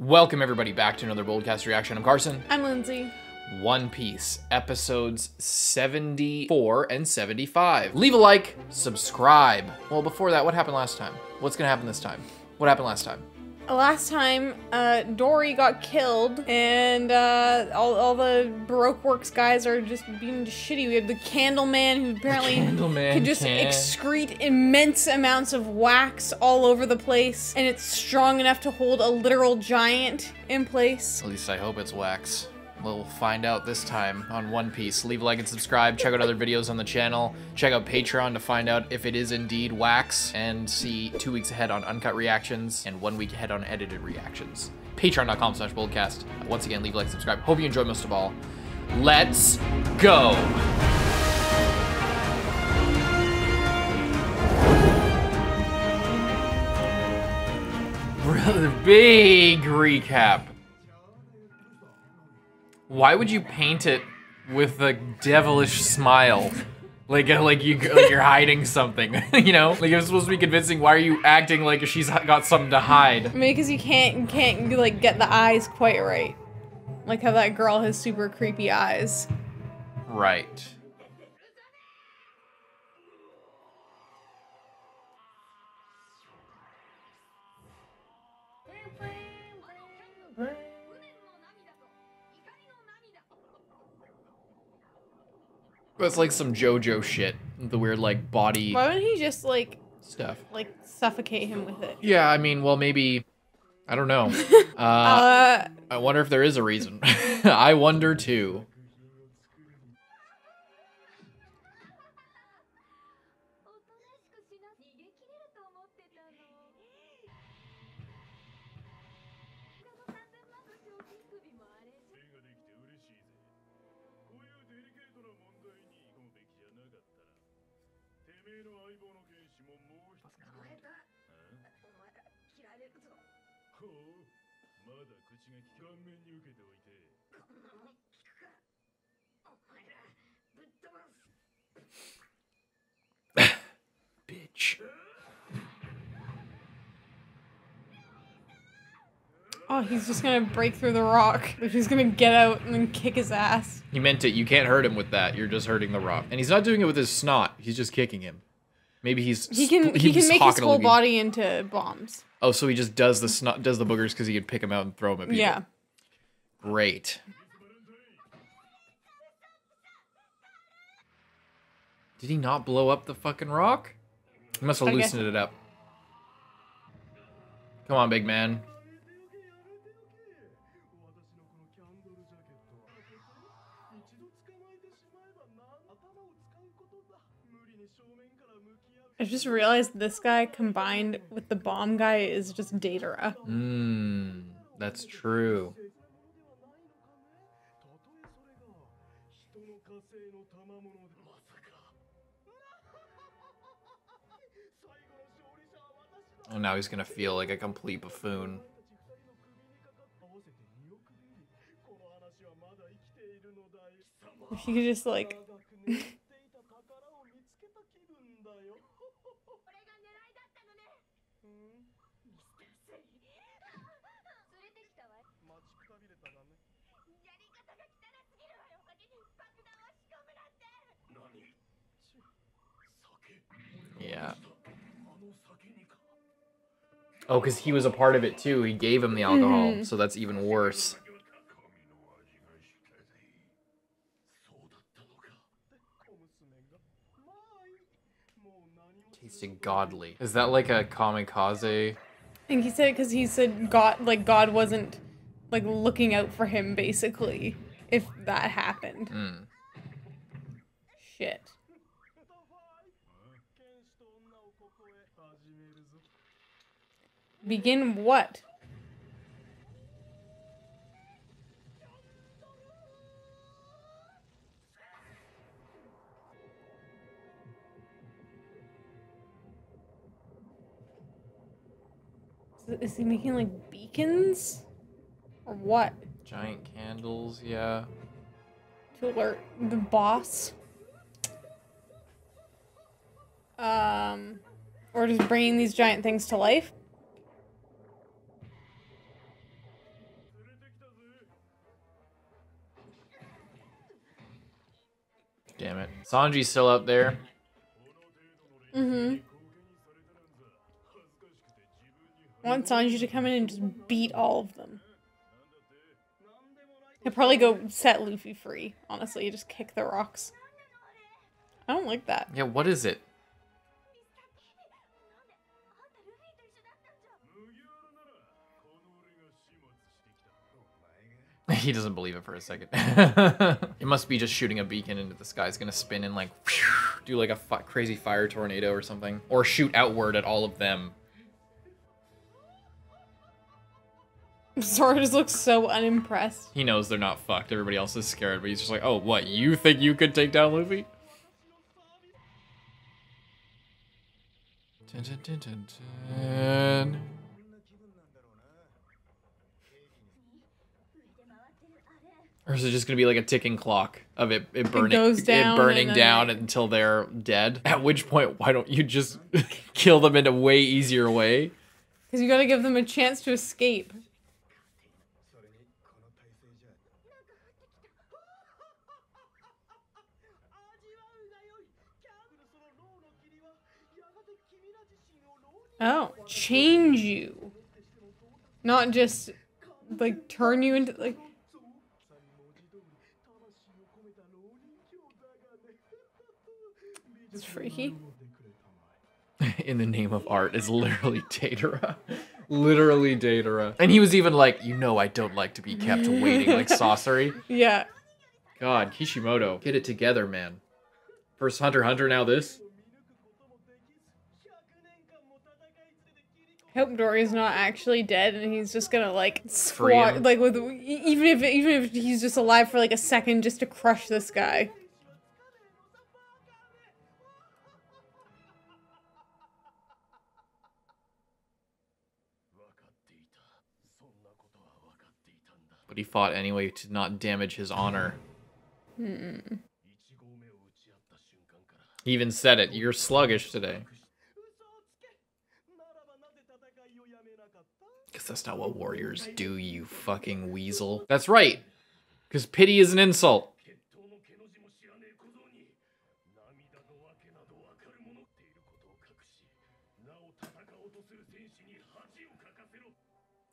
Welcome everybody back to another BOLDcast reaction. I'm Carson. I'm Lindsay. One Piece, episodes 74 and 75. Leave a like, subscribe. Well, before that, what happened last time? What's gonna happen this time? What happened last time? Last time, Dory got killed, and all the Baroque Works guys are just being shitty. We have the Candleman, who apparently could just excrete immense amounts of wax all over the place, and it's strong enough to hold a literal giant in place. At least I hope it's wax. We'll find out this time on One Piece. Leave a like and subscribe. Check out other videos on the channel. Check out Patreon to find out if it is indeed wax, and see 2 weeks ahead on uncut reactions and 1 week ahead on edited reactions. Patreon.com/BOLDcast. Once again, leave a like and subscribe. Hope you enjoy most of all. Let's go. Brother, big recap. Why would you paint it with a devilish smile? Like you're hiding something, you know? Like, it was supposed to be convincing. Why are you acting like she's got something to hide? Maybe because you can't like get the eyes quite right. Like how that girl has super creepy eyes. Right. It's like some JoJo shit. The weird, like, body Why wouldn't he just, like, stuff. Like, suffocate him with it? Yeah, I mean, well, maybe... I don't know. I wonder if there is a reason. I wonder, too. Bitch. Oh, he's just gonna break through the rock. Like, he's gonna get out and then kick his ass. He meant it. You can't hurt him with that. You're just hurting the rock. And he's not doing it with his snot. He's just kicking him. Maybe he can make his whole body into bombs. Oh, so he just does the snot, does the boogers because he could pick them out and throw them at people. Yeah. Great. Did he not blow up the fucking rock? He must have loosened it up. Come on, big man. I just realized this guy combined with the bomb guy is just Datara. That's true. Oh, now he's gonna feel like a complete buffoon. If you could just, like... Yeah. Oh, because he was a part of it too. He gave him the alcohol, so that's even worse. Tasted godly. Is that like a kamikaze? I think he said it because he said God wasn't, like, looking out for him, basically, if that happened. Shit. Begin what? Is he making, like, beacons? Or what? Giant candles, yeah. To alert the boss? Or just bringing these giant things to life? Damn it. Sanji's still up there. Mm-hmm. I want Sanji to come in and just beat all of them. He'll probably go set Luffy free, honestly. Just kick the rocks. I don't like that. Yeah, what is it? He doesn't believe it for a second. It must be just shooting a beacon into the sky. It's gonna spin and like do like a crazy fire tornado or something, or shoot outward at all of them. Zoro just looks so unimpressed. He knows they're not fucked. Everybody else is scared, but he's just like, oh, what? You think you could take down Luffy? Dun, dun, dun, dun, dun. Or is it just gonna be like a ticking clock of it burning down until they're dead? At which point, why don't you just kill them in a way easier way? Because you gotta give them a chance to escape. Oh, change you. Not just, like, turn you into, like... It's freaky. In the name of art is literally Datara. Literally Datara. And he was even like, you know I don't like to be kept waiting, like Saucery. Yeah. God, Kishimoto. Get it together, man. First Hunter x Hunter, now this. I hope Dory's not actually dead and he's just gonna like squat, like with even if he's just alive for like a second just to crush this guy. But he fought anyway to not damage his honor. Hmm. He even said it, you're sluggish today. Because that's not what warriors do, you fucking weasel. That's right. Because pity is an insult.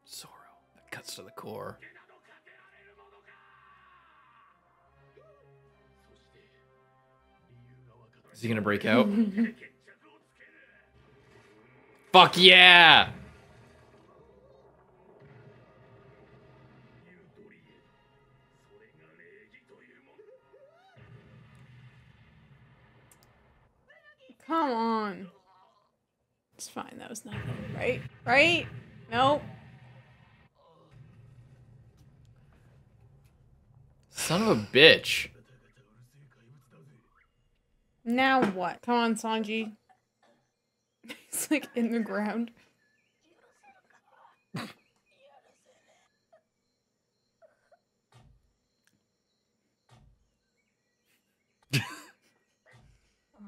Zoro. That cuts to the core. Is he gonna break out? Fuck yeah! Come on. It's fine, that was nothing, right? Right? Nope. Son of a bitch. Now what? Come on, Sanji. He's like in the ground.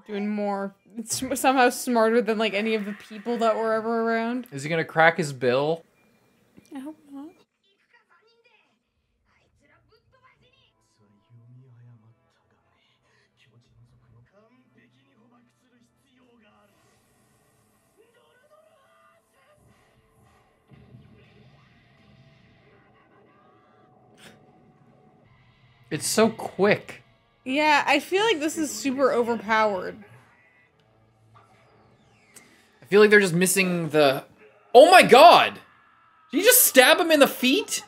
Doing more. It's somehow smarter than like any of the people that were ever around. Is he gonna crack his bill? I hope not. It's so quick. Yeah, I feel like this is super overpowered. I feel like they're just missing the... Oh my god! Did you just stab him in the feet?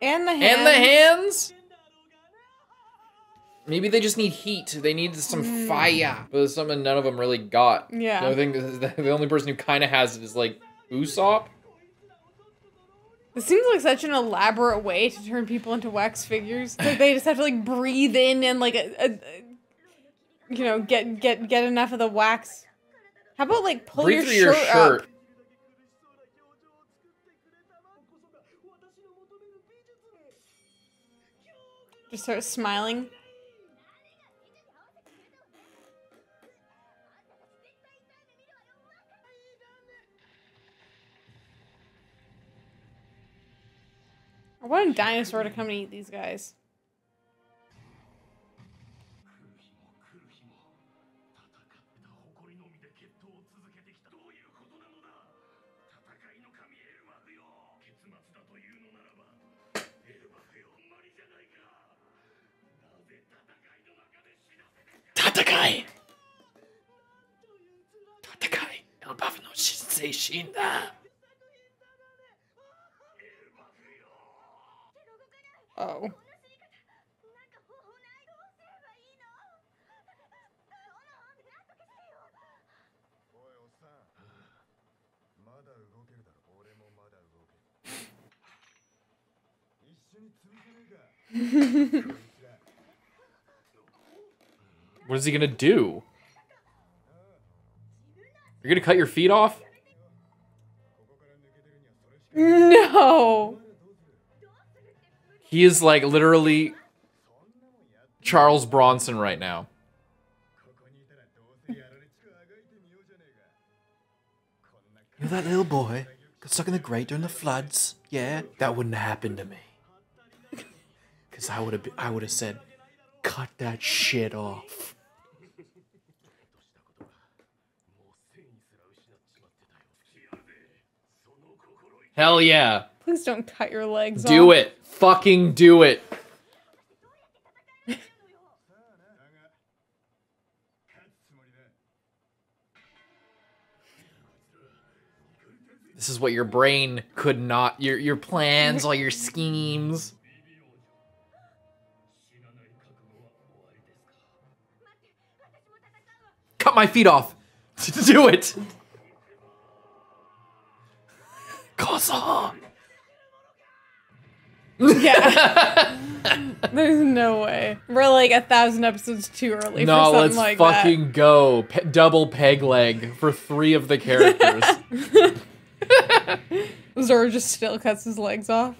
And the hands. And the hands? Maybe they just need heat. They need some fire. But it's something none of them really got. Yeah. The only thing, the only person who kind of has it is like Usopp. It seems like such an elaborate way to turn people into wax figures. Like they just have to like breathe in and like you know, get enough of the wax. How about like pull Breathe your through shirt up? Just start smiling. I want a dinosaur to come and eat these guys. Tatakai! Tatakai! Elbaf no shinsei shinda! Oh. What is he gonna do? You're gonna cut your feet off? No. He is like literally Charles Bronson right now. You're that little boy got stuck in the grate during the floods. Yeah, that wouldn't have happened to me. Cause I would have said, cut that shit off. Hell yeah. Please don't cut your legs off. Do it. Fucking do it. This is what your brain could not, your plans, all your schemes. Cut my feet off. Do it. Koso. Yeah. There's no way. We're like 1,000 episodes too early for something like that. No, let's fucking go. Double peg leg for 3 of the characters. Zoro just still cuts his legs off.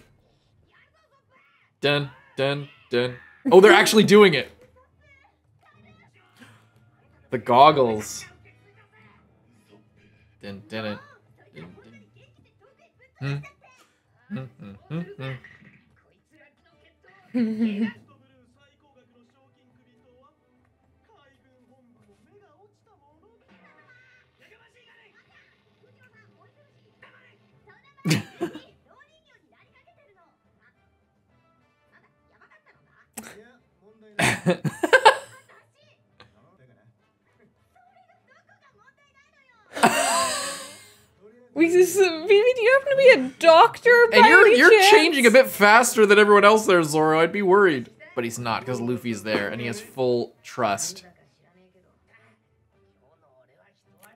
Dun, dun, dun. Oh, they're actually doing it. The goggles. Dun, dun, dun, dun, dun. Vivi, do you happen to be a doctor by And any you're chance? changing a bit faster than everyone else there, Zoro. I'd be worried. But he's not, because Luffy's there, and he has full trust.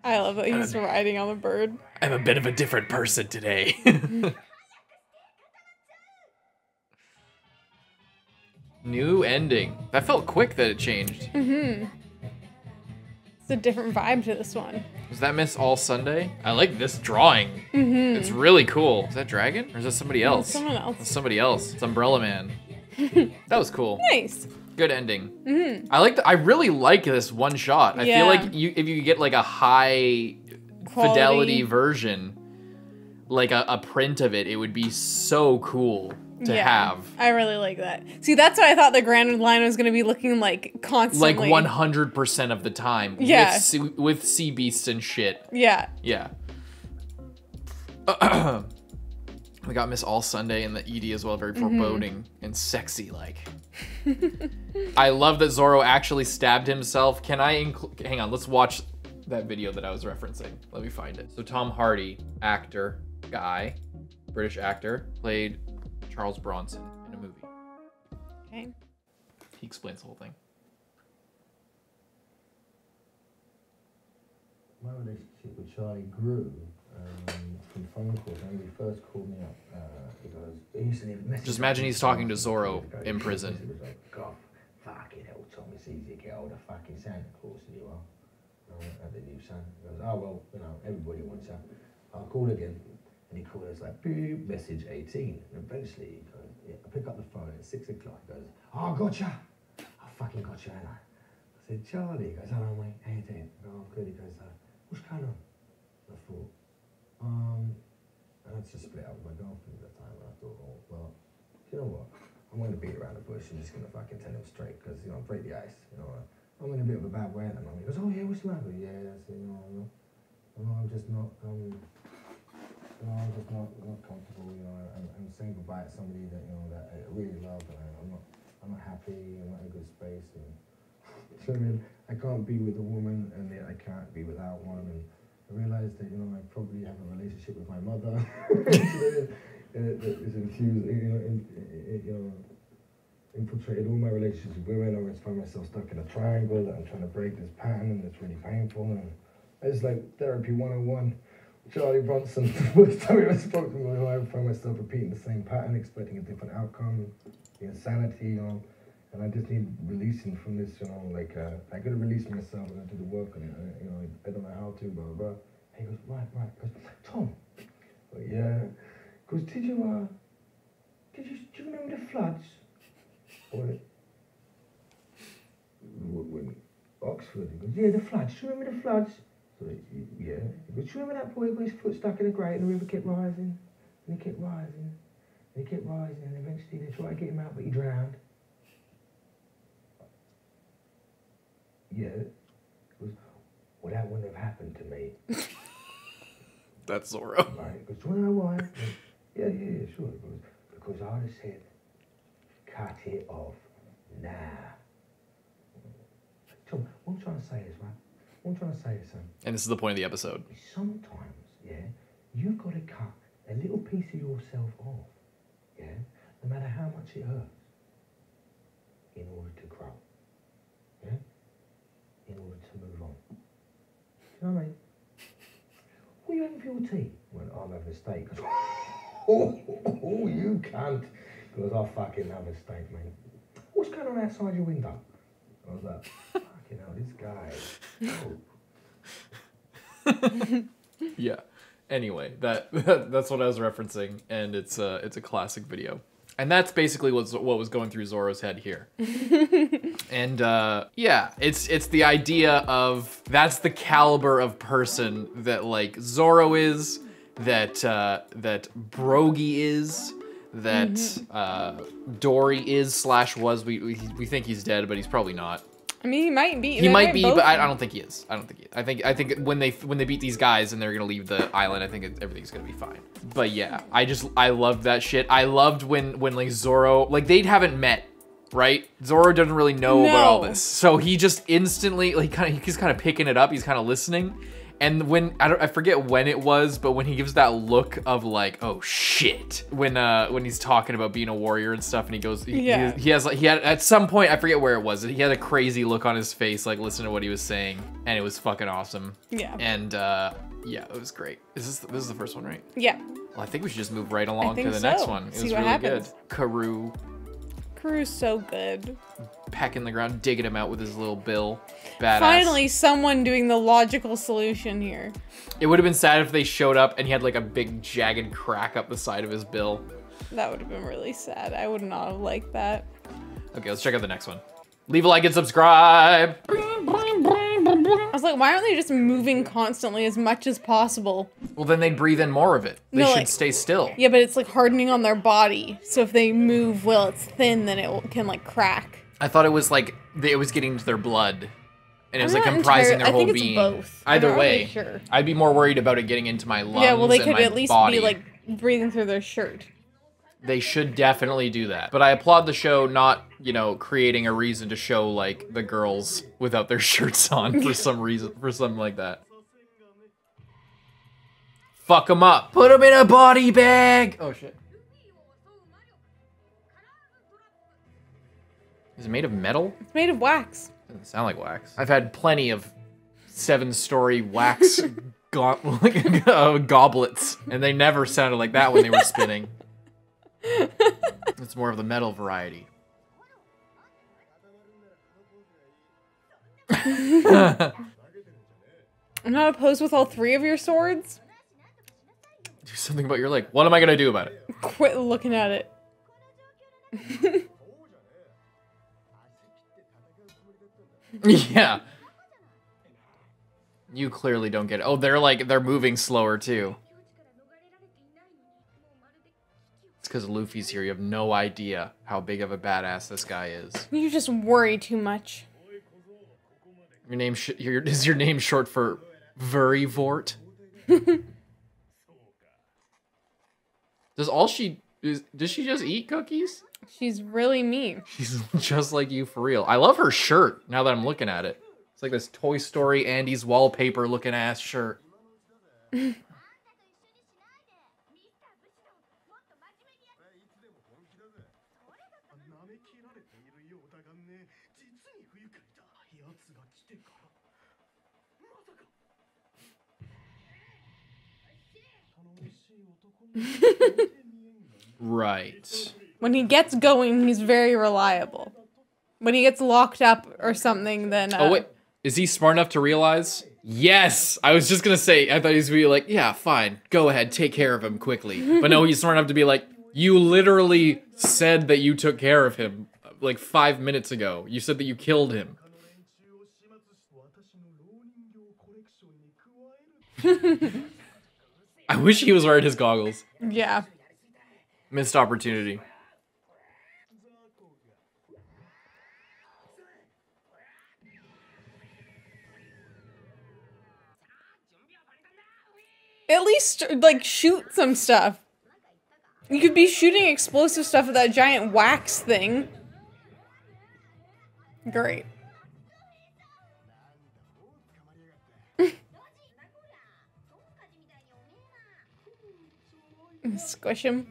I love that he's riding on the bird. I'm a bit of a different person today. New ending. That felt quick that it changed. Mm-hmm. It's a different vibe to this one. Was that Miss All Sunday? I like this drawing. Mm-hmm. It's really cool. Is that Dragon? Or is that somebody else? It's someone else. It's somebody else. It's Umbrella Man. That was cool. Nice. Good ending. Mm-hmm. I really like this one shot. I feel like if you get like a high fidelity version, like a print of it, it would be so cool to have. I really like that. See, that's what I thought the Grand Line was going to be looking like constantly. Like 100% of the time. Yeah. With sea beasts and shit. Yeah. Yeah. We got Miss All Sunday and the Edie as well, very foreboding and sexy like. I love that Zoro actually stabbed himself. Can I hang on, let's watch that video that I was referencing. Let me find it. So Tom Hardy, actor, guy, British actor, played Charles Bronson in a movie. Okay. He explains the whole thing. My relationship with Charlie grew from phone calls. When he first called me up, he goes, he used to leave messages. Just imagine he's talking to Zoro in prison. He was like, God, fucking hell, Tom, it's easy to get older. Fucking Santa Claus you are. At the new son. He goes, oh, well, you know, everybody wants that. I'll call again. And he called us like, boop, message 18. And eventually, he goes, yeah, I pick up the phone at 6 o'clock. He goes, oh, gotcha. I fucking gotcha, ain't I? I said, Charlie. He goes, hello, mate. How you doing? I go, I'm good. He goes, what's going on? I thought, I had to split up with my girlfriend at the time. And I thought, oh, well, you know what? I'm going to beat around the bush. I'm just going to fucking tell him straight because, you know, break the ice. You know, I'm in a bit of a bad way at the moment. He goes, oh, yeah, what's the matter? Yeah, I said, no, I'm just not, I'm just not comfortable, you know. I'm saying goodbye to somebody that, you know, that I really love, and I'm not happy. I'm not in a good space, and So I mean, I can't be with a woman, and yet I can't be without one. And I realised that, you know, I probably have a relationship with my mother that is infused, infiltrated all my relationships with women. I always find myself stuck in a triangle that I'm trying to break this pattern, and it's really painful. And it's like therapy 101. Charlie Bronson, the first time I ever spoke to him, I find myself repeating the same pattern, expecting a different outcome, the insanity, you know. And I just need releasing from this, you know, like, I gotta release myself and I do the work on it, you know, I don't know how to, blah, blah, blah. He goes, right. He goes, Tom, well, yeah. He goes, do you remember the floods? When Oxford, he goes, yeah, the floods, do you remember the floods? So, yeah. He goes, do you remember that boy who got his foot stuck in a grate and the river kept rising? And he kept rising, and he kept rising, and eventually they tried to get him out, but he drowned. Yeah. It goes, well, that wouldn't have happened to me. That's Zoro. Right. Because do you want to know why? Yeah, sure. It goes, because I just said, cut it off now. Tom, what I'm trying to say is, right? What I'm trying to say is, son. And this is the point of the episode. Sometimes, yeah, you've got to cut a little piece of yourself off, yeah, no matter how much it hurts, in order to grow, yeah, in order to move on. Do you know what I mean? What are you having for your tea? Well, I'm having a steak. Oh, you can't. Because I fucking have a steak, mate. What's going on outside your window? I was like, fucking hell, this guy. Oh. Yeah. Anyway, that's what I was referencing, and it's a classic video. And that's basically what was going through Zoro's head here. And yeah, it's the idea of that's the caliber of person that like Zoro is, that Brogy is, that Dory is / was. We think he's dead, but he's probably not. I mean, he might be. He might be, but I don't think he is. I think when they beat these guys and they're gonna leave the island, I think everything's gonna be fine. But yeah, I loved that shit. I loved when like Zoro, like they haven't met, right? Zoro doesn't really know about all this, so he just instantly like he's kind of picking it up. He's kind of listening. And when I forget when it was, but when he gives that look of like, oh shit, when he's talking about being a warrior and stuff, and he goes, he had at some point, I forget where it was, he had a crazy look on his face, like listening to what he was saying, and it was fucking awesome. Yeah. And yeah, it was great. This is the first one, right? Yeah. Well, I think we should just move right along to the next one. It was really good. Karoo. Karoo's so good. Pecking the ground, digging him out with his little bill. Badass. Finally, someone doing the logical solution here. It would have been sad if they showed up and he had like a big jagged crack up the side of his bill. That would have been really sad. I would not have liked that. Okay, let's check out the next one. Leave a like and subscribe. I was like, why aren't they just moving constantly as much as possible? Well, then they'd breathe in more of it. They should stay still. Yeah, but it's like hardening on their body. So if they move while it's thin, then it can like crack. I thought it was like, it was getting to their blood. And it was like comprising their whole being. I think it's both. Either way, really sure. I'd be more worried about it getting into my lungs. Yeah, well, they could at least body. be like breathing through their shirt. They should definitely do that. But I applaud the show not, you know, creating a reason to show like the girls without their shirts on for some reason, for something like that. Fuck them up. Put them in a body bag. Oh shit. Is it made of metal? It's made of wax. Doesn't sound like wax. I've had plenty of 7-story wax goblets, and they never sounded like that when they were spinning. It's more of the metal variety. I'm not opposed with all 3 of your swords. Do something about your leg. What am I gonna do about it? Quit looking at it. Yeah. You clearly don't get it. Oh, they're moving slower too. It's because Luffy's here. You have no idea how big of a badass this guy is. You just worry too much. Your name is your name short for Vurivort? Does all she Does she just eat cookies? She's really mean. She's just like you for real. I love her shirt now that I'm looking at it. It's like this Toy Story Andy's wallpaper looking ass shirt. Right. When he gets going, he's very reliable. When he gets locked up or something, then... Oh, wait. Is he smart enough to realize? Yes! I was just gonna say, I thought he was gonna be like, yeah, fine. Go ahead, take care of him quickly. But no, he's smart enough to be like, you literally said that you took care of him like 5 minutes ago. You said that you killed him. I wish he was wearing his goggles. Yeah. Missed opportunity. At least, like, shoot some stuff. You could be shooting explosive stuff with that giant wax thing. Great. Squish him.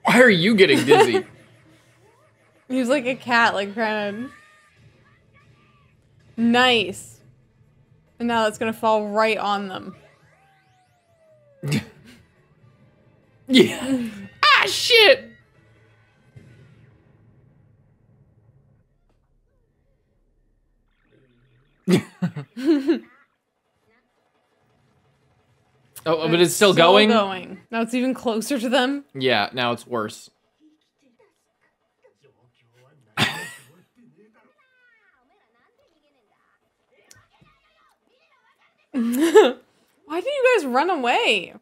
Why are you getting dizzy? He was like a cat, like trying to... Nice. And now it's gonna fall right on them. Yeah. Ah, shit! Oh, but it's still going? Now it's even closer to them. Yeah, now it's worse. Why did you guys run away?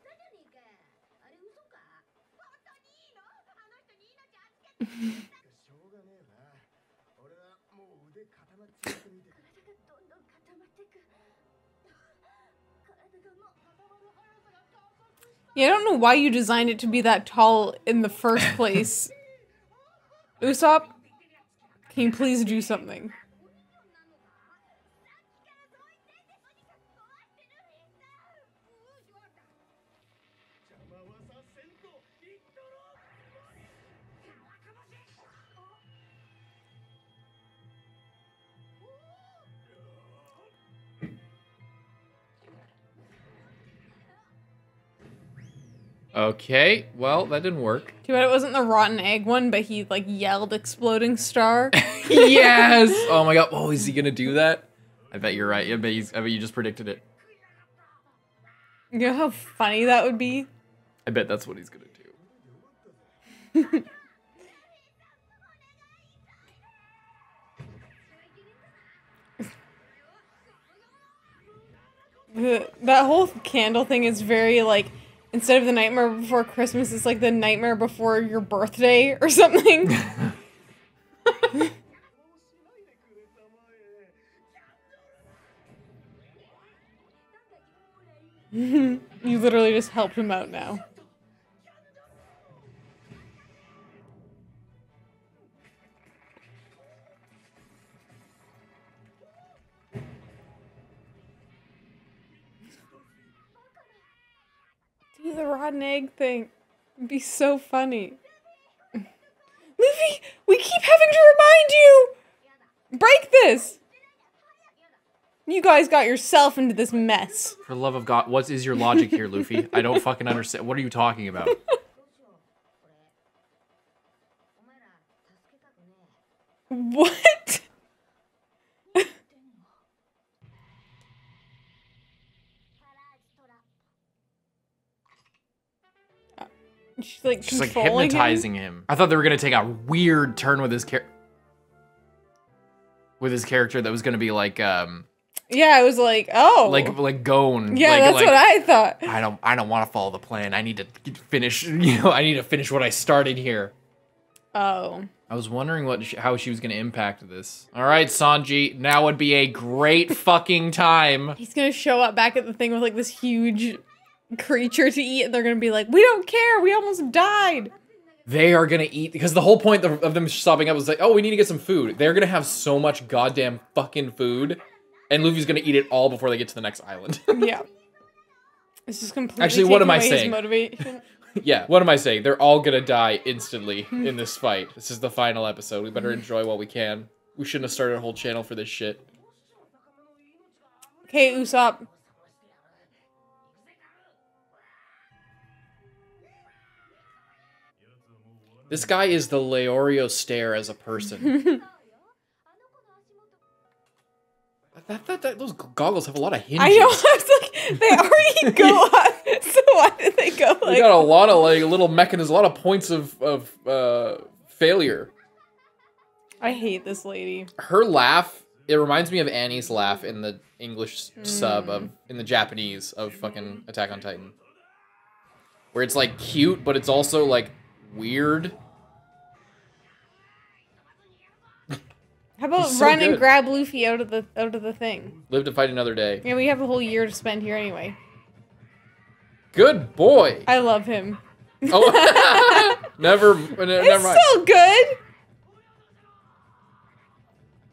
Yeah, I don't know why you designed it to be that tall in the first place. Usopp, can you please do something? Okay, well, that didn't work. Too bad it wasn't the rotten egg one, but he, like, yelled exploding star. Yes! Oh my god. Oh, is he gonna do that? I bet you're right. I bet you just predicted it. You know how funny that would be? I bet that's what he's gonna do. That whole candle thing is very, like, instead of the Nightmare Before Christmas, it's like the Nightmare Before your birthday or something. You literally just helped him out now. Do the rotten egg thing. It'd be so funny. Luffy, we keep having to remind you! Break this! You guys got yourself into this mess. For the love of God, what is your logic here, Luffy? I don't fucking understand. What are you talking about? What? She's like hypnotizing him. I thought they were gonna take a weird turn with his character that was gonna be like Yeah, I was like, oh. Like Gon. Yeah, like, that's what I thought. I don't want to follow the plan. I need to finish, I need to finish what I started here. Oh. I was wondering how she was going to impact this. All right, Sanji, now would be a great fucking time. He's going to show up back at the thing with like this huge creature to eat, and they're going to be like, we don't care, we almost died. They are going to eat, because the whole point of them stopping up was like, oh, we need to get some food. They're going to have so much goddamn fucking food, and Luffy's going to eat it all before they get to the next island. Yeah. This is completely Actually, what am I away saying? His motivation. Yeah, what am I saying? They're all gonna die instantly in this fight. This is the final episode. We better enjoy while we can. We shouldn't have started a whole channel for this shit. Okay, Usopp. This guy is the Leorio stare as a person. Those goggles have a lot of hinges. I know, I was like, they already go up, so why did they go like... They got a lot of, like, little mechanisms, a lot of points of failure. I hate this lady. Her laugh, it reminds me of Annie's laugh in the English sub in the Japanese of fucking Attack on Titan. Where it's, like, cute, but it's also, like, weird. How about so run good. and grab Luffy out of the thing? Live to fight another day. Yeah, we have a whole year to spend here anyway. Good boy. I love him. Oh, never mind. It's so good.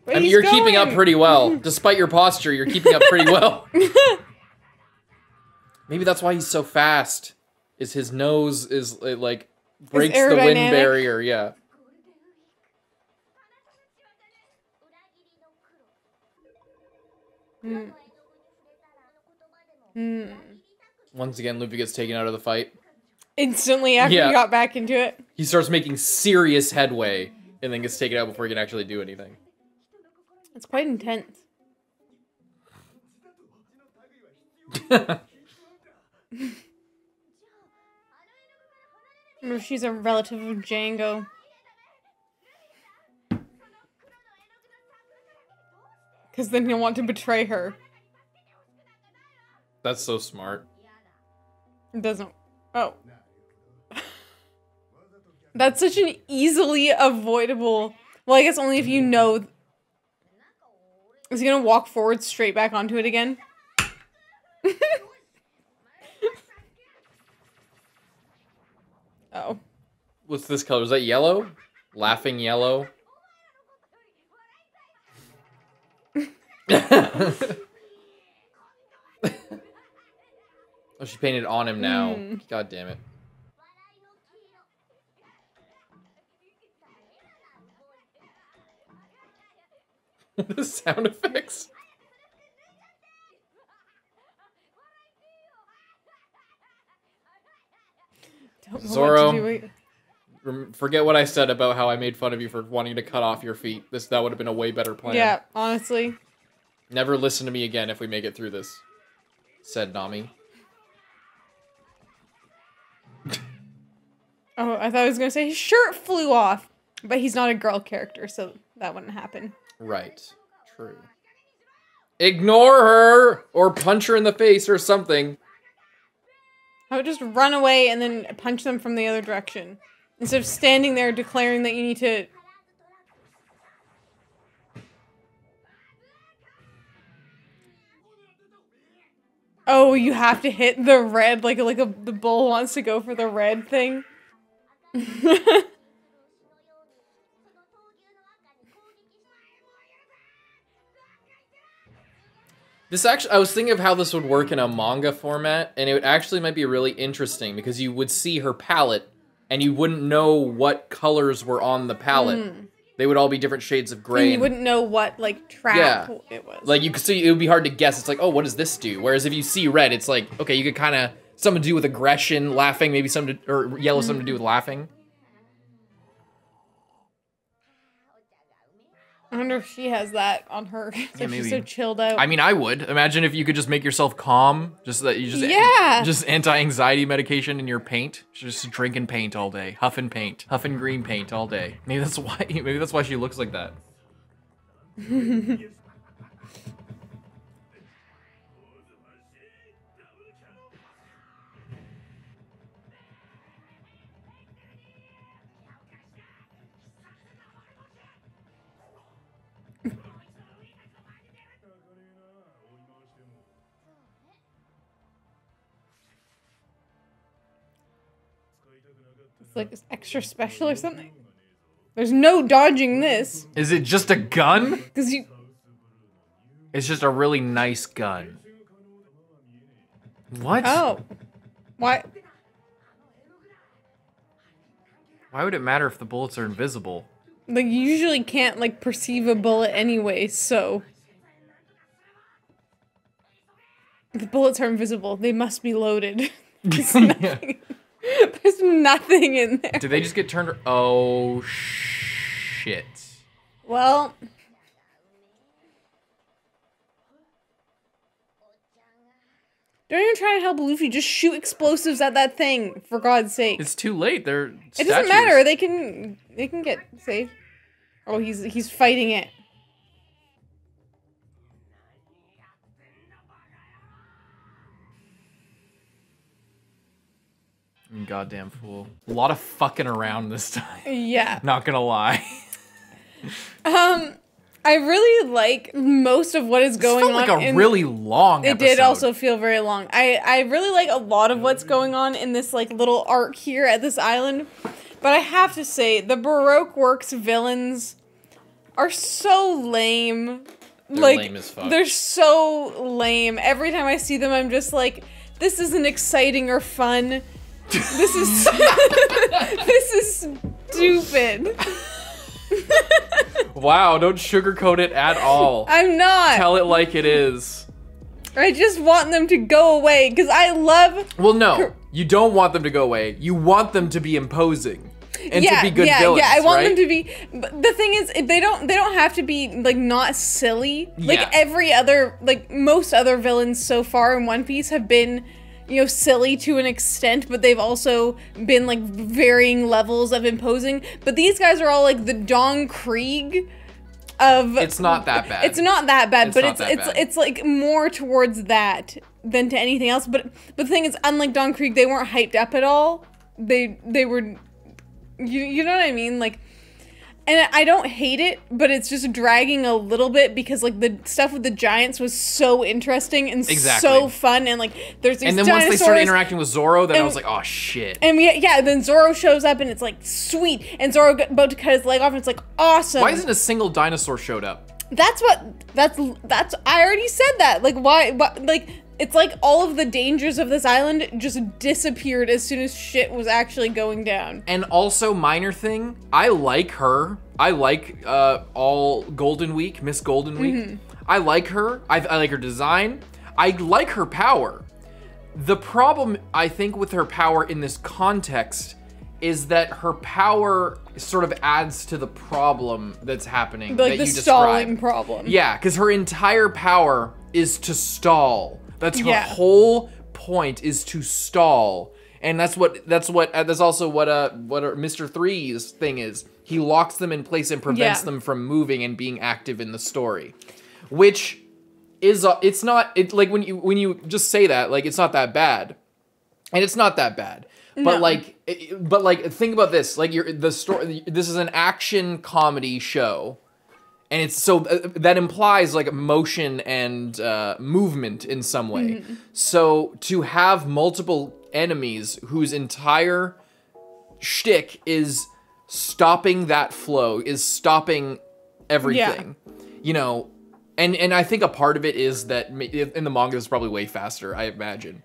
But I mean, you're keeping up pretty well. Despite your posture, you're keeping up pretty well. Maybe that's why he's so fast. Is his nose is like breaks the wind barrier, yeah. Once again, Luffy gets taken out of the fight. Instantly after he got back into it. He starts making serious headway and then gets taken out before he can actually do anything. It's quite intense. She's a relative of Django. Because then he'll want to betray her. That's so smart. It doesn't... Oh. That's such an easily avoidable... Well, I guess only if you know... Is he gonna walk forward straight back onto it again? Oh. What's this color? Is that yellow? Laughing yellow? Oh, she painted on him now. God damn it. The sound effects. Zoro, forget what I said about how I made fun of you for wanting to cut off your feet. That would have been a way better plan. Yeah, honestly. Never listen to me again if we make it through this, said Nami. Oh, I thought I was gonna say his shirt flew off. But he's not a girl character, so that wouldn't happen. Right. True. Ignore her! Or punch her in the face or something. I would just run away and then punch them from the other direction. Instead of standing there declaring that you need to... Oh, you have to hit the red, the bull wants to go for the red thing. This actually, I was thinking of how this would work in a manga format, and it actually might be really interesting because you would see her palette, and you wouldn't know what colors were on the palette. They would all be different shades of gray. And you wouldn't know what, trap it was. Like, you could see, it would be hard to guess. It's like, oh, what does this do? Whereas if you see red, it's like, okay, you could kind of, something to do with aggression, laughing, maybe something to, or yellow, something to do with laughing. I wonder if she has that on her. So maybe. She's so chilled out. I mean, I would. Imagine if you could just make yourself calm. Just that you just... Yeah! Just anti-anxiety medication in your paint. Just drinking paint all day. Huffing paint. Huffing green paint all day. Maybe that's why she looks like that. It's like extra special or something. There's no dodging this. Is it just a gun? Because you... It's just a really nice gun. What? Oh. Why? Why would it matter if the bullets are invisible? Like, you usually can't, like, perceive a bullet anyway, so... The bullets are invisible. They must be loaded. There's nothing, there's nothing in there. Did they just get turned? Oh, shit. Well... Don't even try and help Luffy. Just shoot explosives at that thing, for God's sake. It's too late. They're statues. It doesn't matter. They can get saved. Oh, he's fighting it. Goddamn fool. A lot of fucking around this time. Yeah. Not gonna lie. I really like most of what is going on. It felt like a really long episode. It did also feel very long. I really like a lot of what's going on in this like little arc here at this island. But I have to say, the Baroque Works villains are so lame. They're like, lame as fuck. They're so lame. Every time I see them, I'm just like, this isn't exciting or fun. This is this is stupid. Wow, don't sugarcoat it at all. I'm not. Tell it like it is. I just want them to go away because I love. Well, no, you don't want them to go away. You want them to be imposing and to be good villains. Yeah, I want right? them to be. But the thing is, they don't have to be like not silly. Like every other, like most other villains so far in One Piece have been, you know, silly to an extent, but they've also been like varying levels of imposing. But these guys are all like the Don Krieg of. It's not that bad. It's not that bad, but bad. it's like more towards that than to anything else. But the thing is, unlike Don Krieg, they weren't hyped up at all. They were, you know what I mean, like. And I don't hate it, but it's just dragging a little bit because like the stuff with the giants was so interesting and so fun, and like there's these. And then dinosaurs, once they started interacting with Zoro, then I was like, oh shit. And then Zoro shows up and it's like sweet, and Zoro about to cut his leg off and it's like awesome. Why isn't a single dinosaur showed up? That's I already said that. Like why like. It's like all of the dangers of this island just disappeared as soon as shit was actually going down. And also, minor thing, I like her. I like all Golden Week, Miss Golden Week. I like her. I like her design. I like her power. The problem, I think, with her power in this context is that her power sort of adds to the problem that's happening. Like that the you stalling described. problem. Yeah, because her entire power is to stall. That's her whole point, is to stall, and that's also what Mr. Three's thing is. He locks them in place and prevents them from moving and being active in the story, which is like when you just say that, like, it's not that bad, and it's not that bad. But like think about this, like the story. This is an action comedy show. And it's so that implies like motion and movement in some way. So to have multiple enemies whose entire shtick is stopping that flow, is stopping everything, you know, and I think a part of it is that in the manga it's probably way faster, I imagine.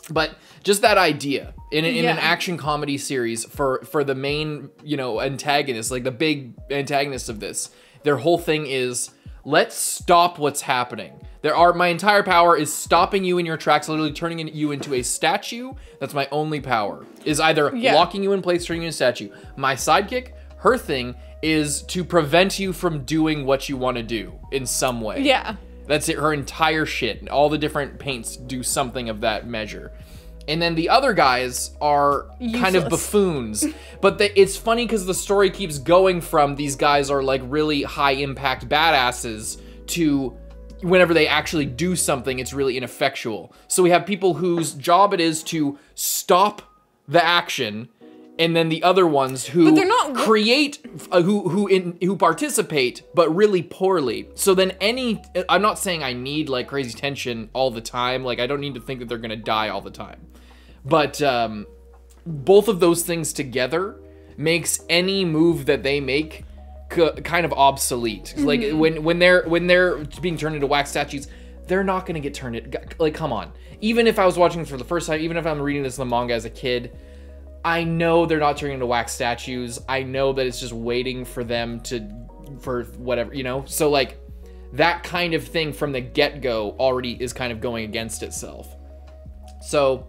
But just that idea in an action comedy series for the main, you know, antagonist, like the big antagonist of this. Their whole thing is, let's stop what's happening. My entire power is stopping you in your tracks, literally turning you into a statue. That's my only power, is either locking you in place, turning you into a statue. My sidekick, her thing, is to prevent you from doing what you want to do in some way. Yeah. That's it, her entire shit. All the different paints do something of that measure. And then the other guys are kind of buffoons. But it's funny because the story keeps going from these guys are like really high impact badasses to whenever they actually do something, it's really ineffectual. So we have people whose job it is to stop the action, and then the other ones who create, who participate, but really poorly. So then I'm not saying I need like crazy tension all the time. Like I don't need to think that they're gonna die all the time. But both of those things together makes any move that they make kind of obsolete. Like when they're being turned into wax statues, they're not gonna get turned into, like, come on. Even if I was watching this for the first time, even if I'm reading this in the manga as a kid, I know they're not turning into wax statues. I know that it's just waiting for them for whatever, you know? So like that kind of thing from the get-go already is kind of going against itself. So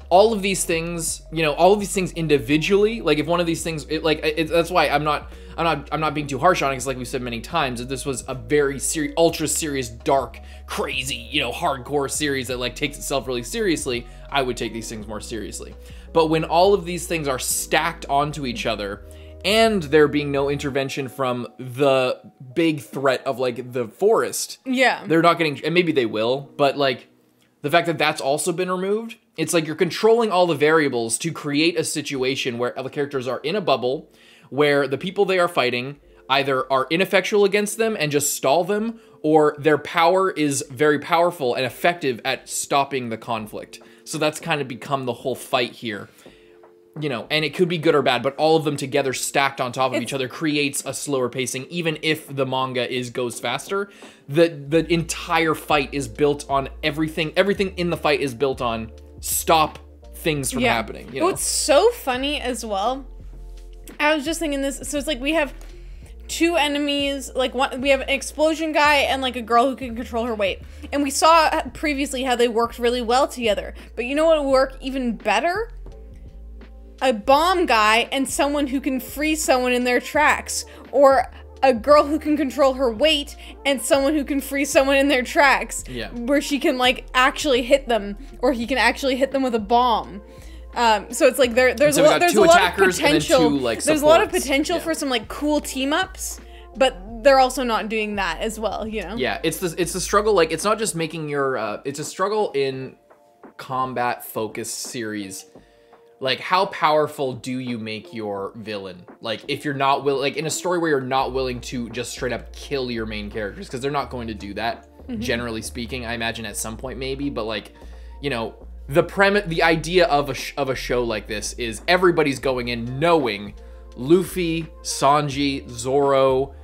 all of these things, you know, all of these things individually, like if one of these things, that's why I'm not being too harsh on it, because like we said many times, that this was a very serious, ultra serious, dark, crazy, you know, hardcore series that like takes itself really seriously. I would take these things more seriously. But when all of these things are stacked onto each other, and there being no intervention from the big threat of like the forest, yeah, they're not getting, and maybe they will, but like the fact that that's also been removed, it's like you're controlling all the variables to create a situation where the characters are in a bubble, where the people they are fighting either are ineffectual against them and just stall them, or their power is very powerful and effective at stopping the conflict. So that's kind of become the whole fight here. You know, and it could be good or bad, but all of them together stacked on top of each other creates a slower pacing. Even if the manga goes faster, the entire fight is built on everything in the fight is built on stop things from happening. You know? What's so funny as well, I was just thinking this, so it's like we have two enemies, like we have an explosion guy and like a girl who can control her weight. And we saw previously how they worked really well together. But you know what would work even better? A bomb guy and someone who can freeze someone in their tracks, or a girl who can control her weight and someone who can freeze someone in their tracks, where she can like actually hit them, or he can actually hit them with a bomb. So it's like there's a lot of potential. There's a lot of potential for some like cool team ups, but they're also not doing that as well, you know? Yeah, it's the struggle. Like it's not just making your it's a struggle in combat focused series. Like, how powerful do you make your villain? Like, if you're not like in a story where you're not willing to just straight up kill your main characters, because they're not going to do that, generally speaking. I imagine at some point maybe, but like, you know, the idea of a show like this is everybody's going in knowing Luffy, Sanji, Zoro,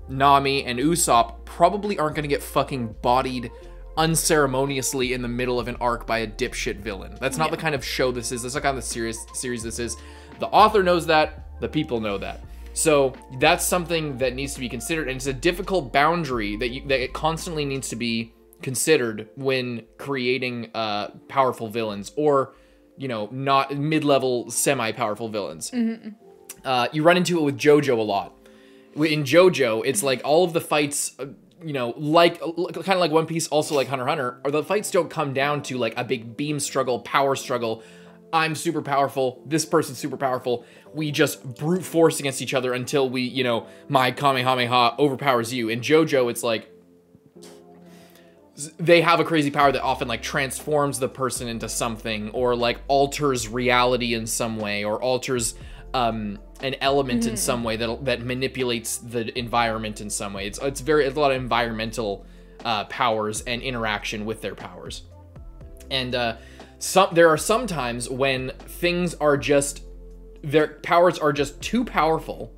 Nami, and Usopp probably aren't going to get fucking bodied unceremoniously in the middle of an arc by a dipshit villain. That's not the kind of show this is. That's not kind of the series this is. The author knows that. The people know that. So that's something that needs to be considered, and it's a difficult boundary that it constantly needs to be considered when creating powerful villains, or, you know, not mid-level semi-powerful villains. You run into it with JoJo a lot. In JoJo, it's like all of the fights, you know, like kind of like One Piece, also like Hunter x Hunter, or the fights don't come down to like a big beam struggle, power struggle. I'm super powerful, this person's super powerful. We just brute force against each other until we, you know, my Kamehameha overpowers you. In JoJo, it's like they have a crazy power that often like transforms the person into something, or like alters reality in some way, or alters an element in some way that manipulates the environment in some way. It's a lot of environmental powers and interaction with their powers. And there are some times when things are just, their powers are just too powerful,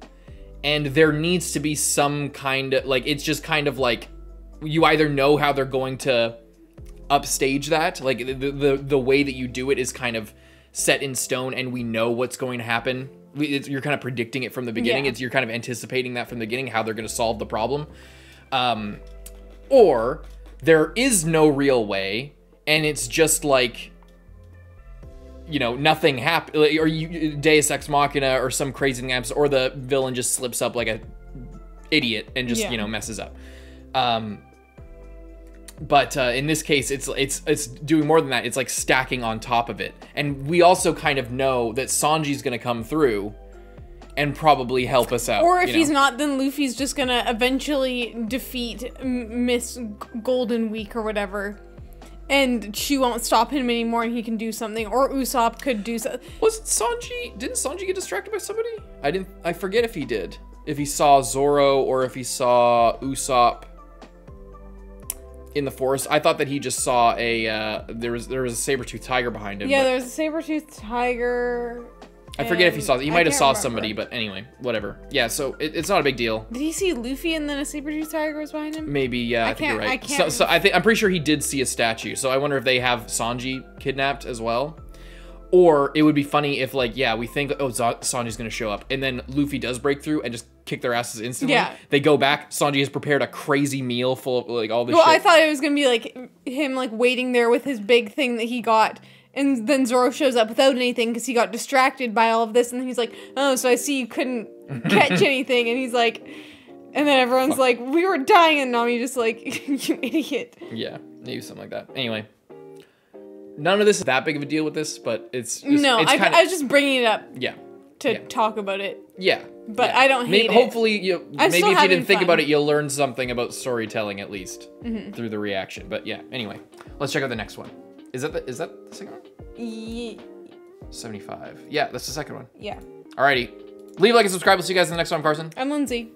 and there needs to be some kind of, like, it's just kind of like, you either know how they're going to upstage that, like the way that you do it is kind of set in stone, and we know what's going to happen. You're kind of predicting it from the beginning. You're kind of anticipating that from the beginning, how they're going to solve the problem. Or there is no real way, and it's just like, you know, nothing happened, or Deus Ex Machina, or some crazy thing happens, or the villain just slips up like a idiot and just, you know, messes up. But in this case, it's doing more than that. It's like stacking on top of it. And we also kind of know that Sanji's going to come through and probably help us out. Or if he's not, then Luffy's just going to eventually defeat Miss Golden Week or whatever. And she won't stop him anymore, and he can do something. Or Usopp could do something. Didn't Sanji get distracted by somebody? I forget if he did. If he saw Zoro or if he saw Usopp. in the forest. I thought that he just saw a there was a saber-toothed tiger behind him. Yeah, there's a saber-toothed tiger. I forget if he saw. He might have saw somebody, but anyway, whatever. Yeah, so it's not a big deal. Did he see Luffy and then a saber-toothed tiger was behind him? Maybe, yeah. I think you're right. So I'm pretty sure he did see a statue. So I wonder if they have Sanji kidnapped as well. Or it would be funny if, like, yeah, we think, oh, Sanji's gonna show up, and then Luffy does break through and just kick their asses instantly. Yeah. They go back. Sanji has prepared a crazy meal full of like all this shit. Well, I thought it was gonna be like him like waiting there with his big thing that he got. And then Zoro shows up without anything because he got distracted by all of this. And then he's like, oh, so I see you couldn't catch anything. And he's like, and then everyone's like, we were dying. And Nami just like, you idiot. Yeah, maybe something like that. Anyway, none of this is that big of a deal with this, but it's just, no, I was just bringing it up. Yeah. To talk about it. Yeah. But I don't hate it. Hopefully, maybe if you didn't think about it, you'll learn something about storytelling at least through the reaction. But yeah, anyway, let's check out the next one. Is that the second one? Yeah. 75. Yeah, that's the second one. Yeah. Alrighty. Leave a like and subscribe. We'll see you guys in the next one. I'm Carson. I'm Lindsay.